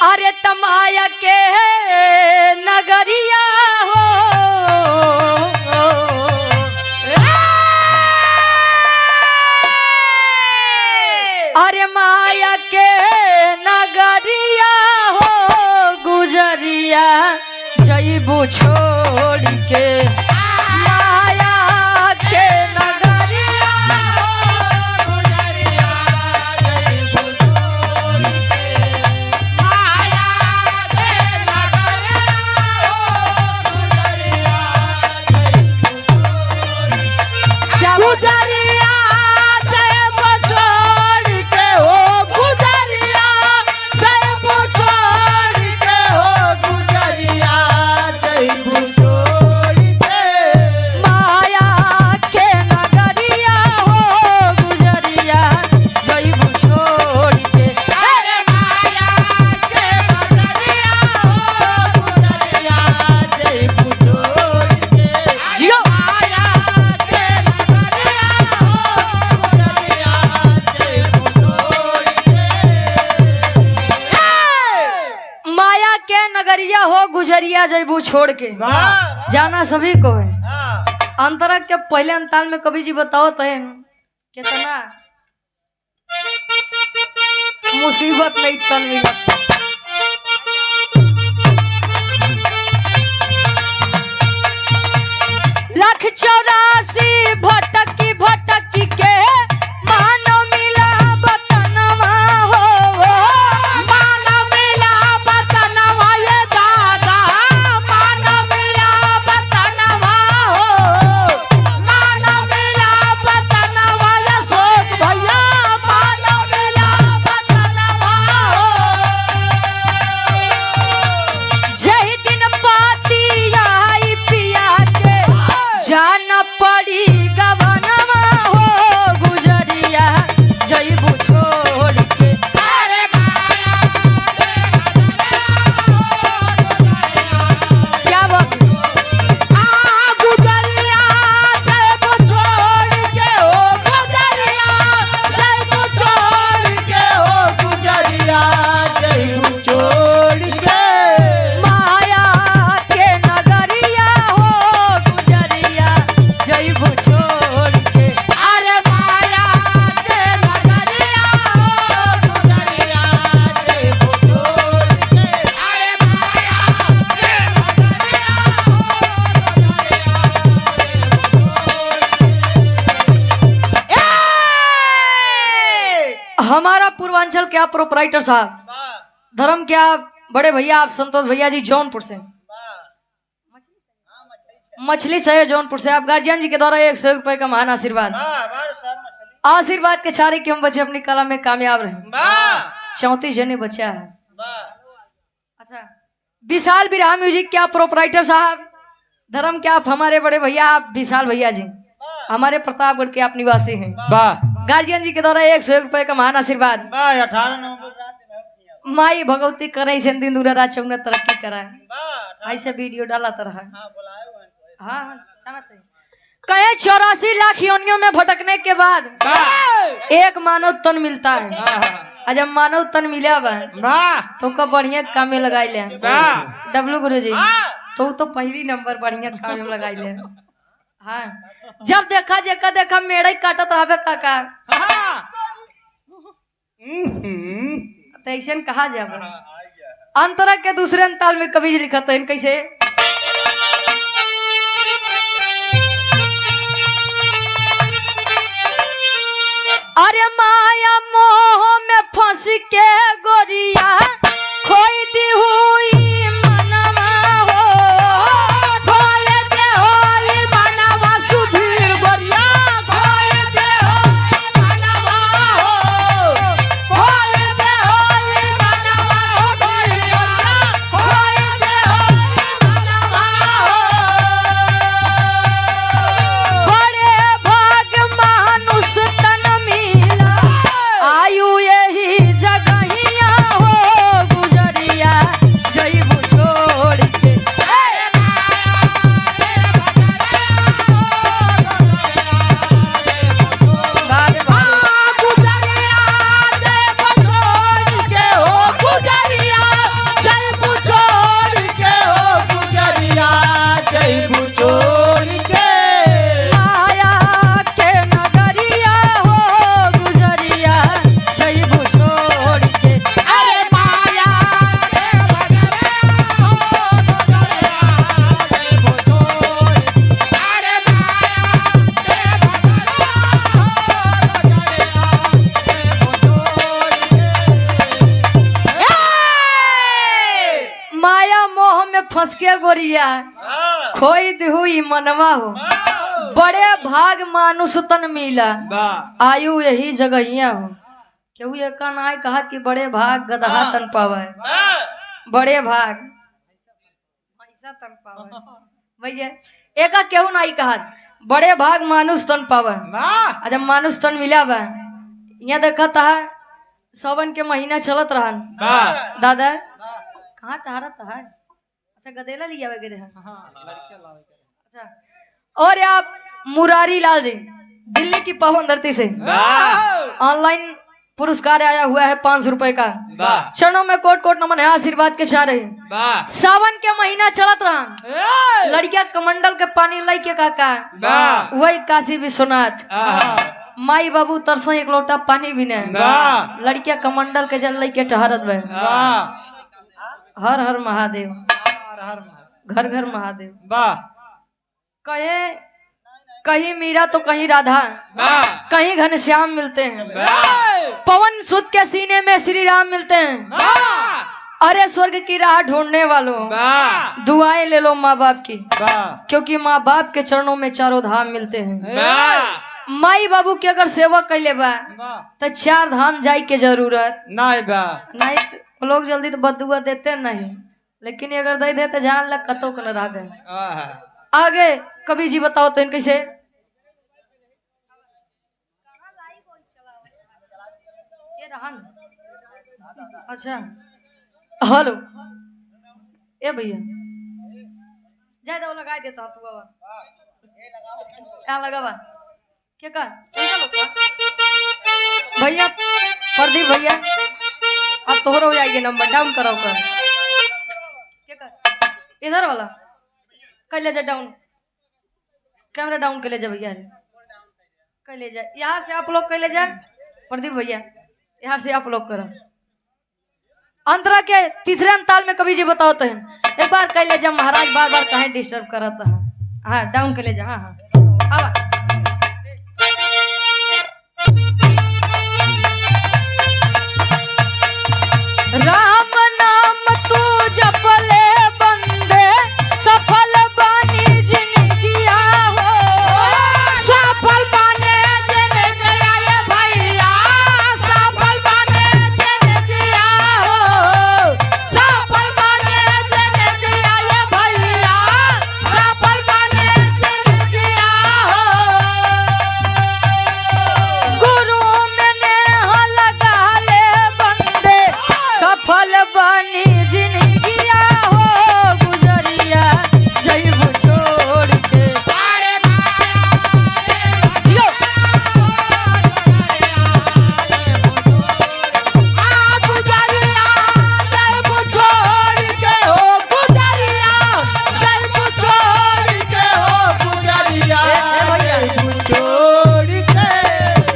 अरे तमाया के नगरिया हो अरे माया के नगरिया हो गुजरिया जईबू छोड़ के माया के नगरिया हो गुजरिया जईबू छोड़ के माया के नगरिया हो गुजरिया जईबू छोड़ क्या गुजरिया जईबू छोड़ के हो गुजरिया जईबू छोड़ के हो गुजरिया जईबू छोड़ के माया के नगरिया हो गुजरिया जईबू छोड़ के अरे माया के नगरिया हो गुजरिया जईबू छोड़ के जियो माया के नगरिया हो गुजरिया जईबू छोड़ के माया के नगरिया हो गुजरिया जईबू छोड़ के जाना सभी को है। अंतरक के पहले अंताल में कवि जी बताओ तो है कितना मुसीबत नहीं तन मिला। लाख 84 भटकी भटकी के मानो मिला बतनवा हो मानो मिला बतनवा ये दादा मानो मिला बतनवा हो मानो मिला बतनवा ये सोच भैया मानो मिला बतनवा हो जय दिन पाती आई पिया के जान पड़ी गवनवा हो गुजरिया जईबू छोड़ के अरे माया क्या बात गुजरिया जईबू छोड़ के हो गुजरिया जईबू छोड़ के हो गुजरिया जईबू छोड़ के माया के नगरिया हो गुजरिया जईबू छोड़ के अरे माया के नगरिया हो गुजरिया जईबू छोड़ के अरे माया के नगरिया हो गुजरिया हमारा पूर्वांचल के आप प्रोपराइटर साहब धर्म के आप बड़े भैया आप संतोष भैया जी जौनपुर से मछली शहर जौनपुर से आप गार्जियन जी के द्वारा 100 रुपए का महान आशीर्वाद आशीर्वाद के चारे कि हम बच्चे अपनी कला में कामयाब रहे 34 जने बच्चा है। अच्छा विशाल बिरहा म्यूजिक के आप प्रोपराइटर साहब धर्म के आप हमारे बड़े भैया आप विशाल भैया जी हमारे प्रतापगढ़ के आप निवासी हैं। गार्जियन जी के द्वारा 100 रुपए का महान आशीर्वाद 18 नवंबर माई भगवती करे से दिन दूर रात चौना तरक्की कराए ऐसे वीडियो डाला तरह हाँ कहे 84 लाख योनियों में भटकने के बाद एक मानव तन मिलता है। जब मानव तन मिला बा तो का बढ़िया काम में लगाई ले डब्लू गुरु जी तो पहली नंबर बढ़िया काम में लगाई ले। हाँ जब देखा जेका देखा मेढ़ काटत रहे काका तो ऐसा कहा जाब अंतरा के दूसरे अंताल में कवि जी लिखा तो कैसे अरे माया मोह में फंस के गोरिया खोई दी हुई मनवा हो खोई दे होई मनवा सुधीर गोरिया खोई दे होई मनवा हो खोई दे होई मनवा हो गोरिया खोई दे होई भैया खोई हुई मनवा हो, बड़े भाग मानुष तन मिला, आयु यही जगहिया हो। क्यों ये का नाय कहा कि बड़े भाग गदहा तन पावे, बड़े भाग पैसा तन पावे भैया। एका क्यों नाई कहा बड़े भाग मानुष तन पावे। जब मानुष तन मिला बा, यहाँ देखा था सावन के महीना चलत रहन दादा, कहाँ टहरत है? अच्छा गदेला लिया वगैरह है। अच्छा, और आप मुरारी लाल जी दिल्ली की पावन धरती से ऑनलाइन पुरस्कार आया हुआ है 500 रुपए का। चरणों में कोट कोट नमन है, आशीर्वाद के चाह रहे। सावन के महीना चलत रहा, लड़किया कमंडल के पानी लाई के काका वही काशी विश्वनाथ, माई बाबू तरसों एक लोटा पानी भी नहीं, लड़किया कमंडल के जल लाई के टहरत बे। हर हर महादेव, घर घर महादेव। कहे कहीं मीरा तो कहीं राधा, कहीं घनश्याम मिलते हैं, पवन सुत के सीने में श्री राम मिलते हैं। अरे स्वर्ग की राह ढूंढने वालों, दुआएं ले लो माँ बाप की, क्योंकि माँ बाप के चरणों में चारों धाम मिलते हैं। माई बाबू के अगर सेवा कैले बा तो 4 धाम जाए के जरूरत नहीं। लोग जल्दी तो बदुआ देते नहीं, लेकिन अगर दे दे तो जान लग कतो न रह। आगे कवि जी बताओ तो कैसे। अच्छा हेलो ए भैया जाए दो लगा देता हूँ, तू बाबा लगा बा क्या कर भैया प्रदीप भैया अब तोहरा हो जाएगी, नंबर डाउन कराओ कर क्या कर इधर वाला कर ले जा डाउन, कैमरा डाउन कर ले जा भैया, कर ले जा यहाँ से आप लोग कर ले जा। प्रदीप भैया यहाँ से आप लोग करो। अंतरा के तीसरे अंताल में कवि जी बताते हैं, एक बार कर ले जा महाराज, बार बार कहीं डिस्टर्ब करता है। हाँ डाउन कर ले जा। हाँ हाँ राम नाम तू जपले बंदे सफल बनी जिनगिया हो, सफल बने जिनगिया ये भैया, सफल बने जिनगिया हो, सफल बने जिनगिया ये भैया, सफल बने जिनगिया हो। गुरु में नेह लगा ले बंदे सफल बनी जिनगिया हो, गुजरिया जैब छोड़ के।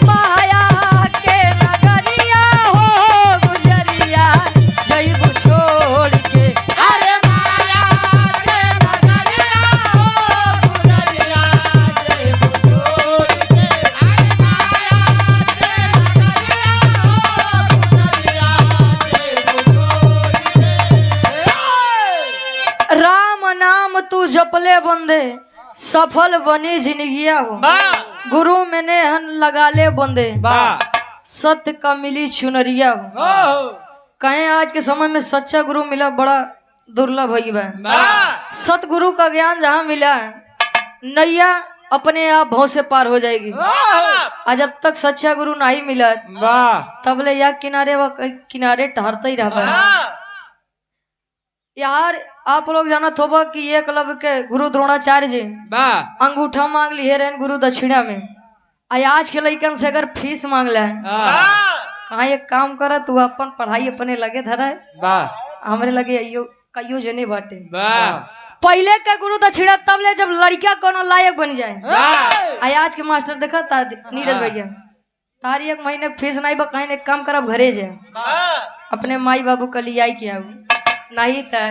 माया के नगरिया हो, गुजरिया जैब छोड़ के। अरे माया के नगरिया हो, गुजरिया जैब छोड़ के। अरे माया के नगरिया हो, गुजरिया जैब छोड़ के। राम नाम तू जपले बंदे सफल बनी जिंदगिया हो, गुरु मैंने हन लगा ले बंदे सत्य का मिली चुनरिया हो। कहें आज के समय में सच्चा गुरु मिला बड़ा दुर्लभ है। सतगुरु का ज्ञान जहाँ मिला नैया अपने आप भाव से पार हो जाएगी। और जब तक सच्चा गुरु नहीं मिला तब ले या किनारे व किनारे टहरता ही रहा। यार आप लोग जानत होगा कि एकलव्य के गुरु द्रोणाचार्य जी अंगूठा मांग लिए रहन गुरु दक्षिणा में। आज के लइकन से अगर फीस मांग ले हाँ एक काम कर तू अपन पढ़ाई अपने लगे धरा हमरे लगे कईयो जने बाटे। पहले का गुरु दक्षिणा तब ले जब लड़का कोनो लायक बन जाए। आज के मास्टर देखा नीरज भैया तारी 1 महीने फीस नहीं बा, कहीं एक काम करब घरे जाए अपने माई बाबू का लिया किया नहीं तर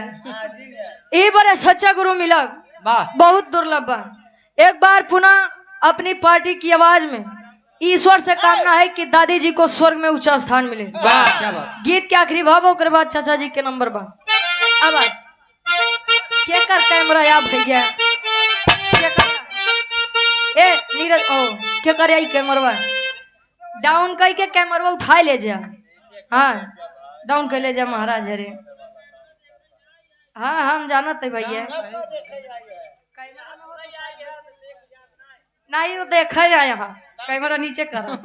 बड़े सच्चा गुरु मिला बहुत दुर्लभ बा। एक बार पुनः अपनी पार्टी की आवाज में ईश्वर से कामना है कि दादी जी को स्वर्ग में ऊंचा स्थान मिले। गीत के आखिरी भाव और बाद चाचा जी के नंबर बा। अब क्या कर कैमरा या भैया क्या कर ए नीरज ओ क्या करे आई कैमरा डाउन कई के कैमरा उठा ले जा हाँ डाउन कर ले जा महाराज रे हाँ हम जानते भैया नहीं वो देखा जाए यहाँ कैमरा नीचे करा